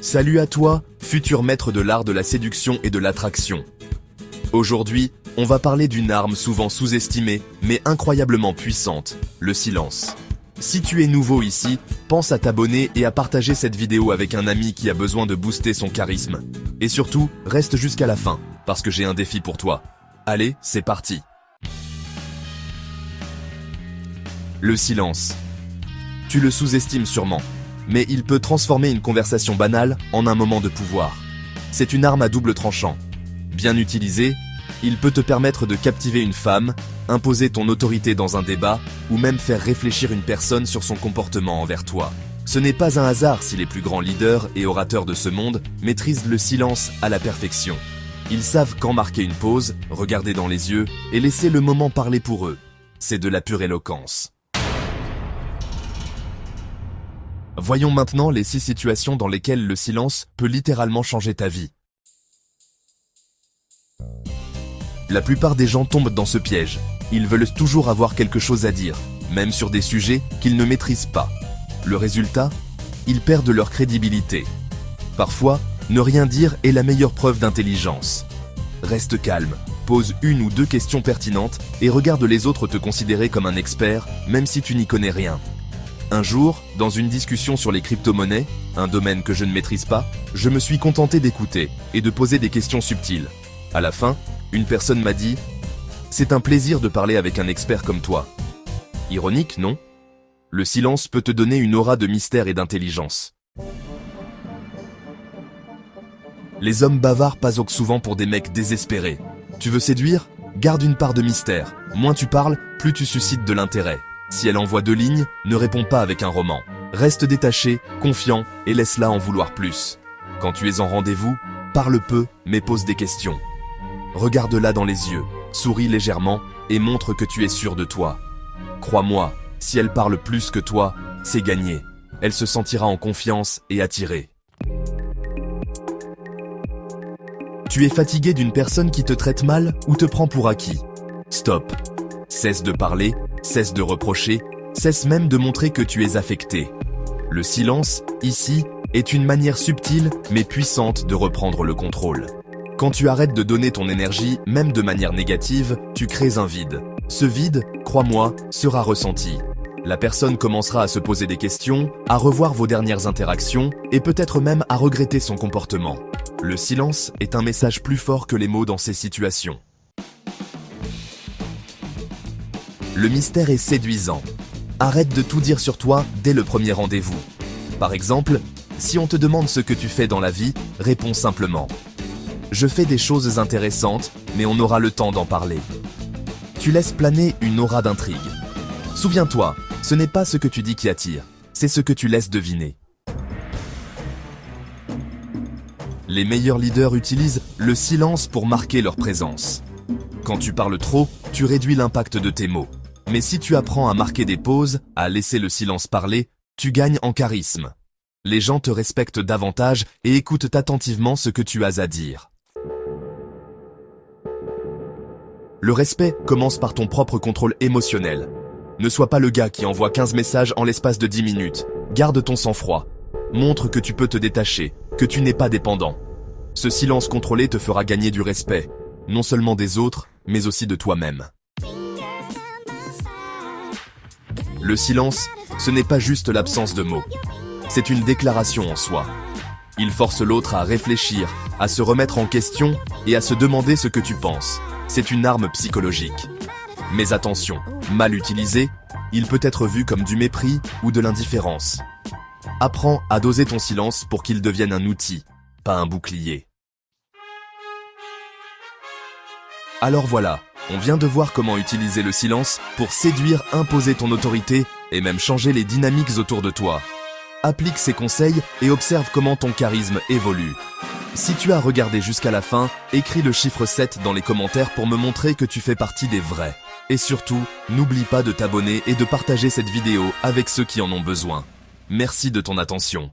Salut à toi, futur maître de l'art de la séduction et de l'attraction. Aujourd'hui, on va parler d'une arme souvent sous-estimée, mais incroyablement puissante, le silence. Si tu es nouveau ici, pense à t'abonner et à partager cette vidéo avec un ami qui a besoin de booster son charisme. Et surtout, reste jusqu'à la fin, parce que j'ai un défi pour toi. Allez, c'est parti. Le silence. Tu le sous-estimes sûrement, mais il peut transformer une conversation banale en un moment de pouvoir. C'est une arme à double tranchant. Bien utilisé, il peut te permettre de captiver une femme, imposer ton autorité dans un débat, ou même faire réfléchir une personne sur son comportement envers toi. Ce n'est pas un hasard si les plus grands leaders et orateurs de ce monde maîtrisent le silence à la perfection. Ils savent quand marquer une pause, regarder dans les yeux et laisser le moment parler pour eux. C'est de la pure éloquence. Voyons maintenant les 6 situations dans lesquelles le silence peut littéralement changer ta vie. La plupart des gens tombent dans ce piège. Ils veulent toujours avoir quelque chose à dire, même sur des sujets qu'ils ne maîtrisent pas. Le résultat ? Ils perdent leur crédibilité. Parfois, ne rien dire est la meilleure preuve d'intelligence. Reste calme, pose 1 ou 2 questions pertinentes et regarde les autres te considérer comme un expert, même si tu n'y connais rien. Un jour, dans une discussion sur les crypto-monnaies, un domaine que je ne maîtrise pas, je me suis contenté d'écouter et de poser des questions subtiles. À la fin, une personne m'a dit « C'est un plaisir de parler avec un expert comme toi. » Ironique, non ? Le silence peut te donner une aura de mystère et d'intelligence. Les hommes bavards passent souvent pour des mecs désespérés. Tu veux séduire ? Garde une part de mystère. Moins tu parles, plus tu suscites de l'intérêt. Si elle envoie 2 lignes, ne réponds pas avec un roman. Reste détaché, confiant et laisse-la en vouloir plus. Quand tu es en rendez-vous, parle peu mais pose des questions. Regarde-la dans les yeux, souris légèrement et montre que tu es sûr de toi. Crois-moi, si elle parle plus que toi, c'est gagné. Elle se sentira en confiance et attirée. Tu es fatigué d'une personne qui te traite mal ou te prend pour acquis. Stop. Cesse de parler, cesse de reprocher, cesse même de montrer que tu es affecté. Le silence, ici, est une manière subtile mais puissante de reprendre le contrôle. Quand tu arrêtes de donner ton énergie, même de manière négative, tu crées un vide. Ce vide, crois-moi, sera ressenti. La personne commencera à se poser des questions, à revoir vos dernières interactions et peut-être même à regretter son comportement. Le silence est un message plus fort que les mots dans ces situations. Le mystère est séduisant. Arrête de tout dire sur toi dès le premier rendez-vous. Par exemple, si on te demande ce que tu fais dans la vie, réponds simplement. Je fais des choses intéressantes, mais on aura le temps d'en parler. Tu laisses planer une aura d'intrigue. Souviens-toi, ce n'est pas ce que tu dis qui attire, c'est ce que tu laisses deviner. Les meilleurs leaders utilisent le silence pour marquer leur présence. Quand tu parles trop, tu réduis l'impact de tes mots. Mais si tu apprends à marquer des pauses, à laisser le silence parler, tu gagnes en charisme. Les gens te respectent davantage et écoutent attentivement ce que tu as à dire. Le respect commence par ton propre contrôle émotionnel. Ne sois pas le gars qui envoie 15 messages en l'espace de 10 minutes. Garde ton sang-froid. Montre que tu peux te détacher, que tu n'es pas dépendant. Ce silence contrôlé te fera gagner du respect, non seulement des autres, mais aussi de toi-même. Le silence, ce n'est pas juste l'absence de mots. C'est une déclaration en soi. Il force l'autre à réfléchir, à se remettre en question et à se demander ce que tu penses. C'est une arme psychologique. Mais attention, mal utilisé, il peut être vu comme du mépris ou de l'indifférence. Apprends à doser ton silence pour qu'il devienne un outil, pas un bouclier. Alors voilà, on vient de voir comment utiliser le silence pour séduire, imposer ton autorité et même changer les dynamiques autour de toi. Applique ces conseils et observe comment ton charisme évolue. Si tu as regardé jusqu'à la fin, écris le chiffre 7 dans les commentaires pour me montrer que tu fais partie des vrais. Et surtout, n'oublie pas de t'abonner et de partager cette vidéo avec ceux qui en ont besoin. Merci de ton attention.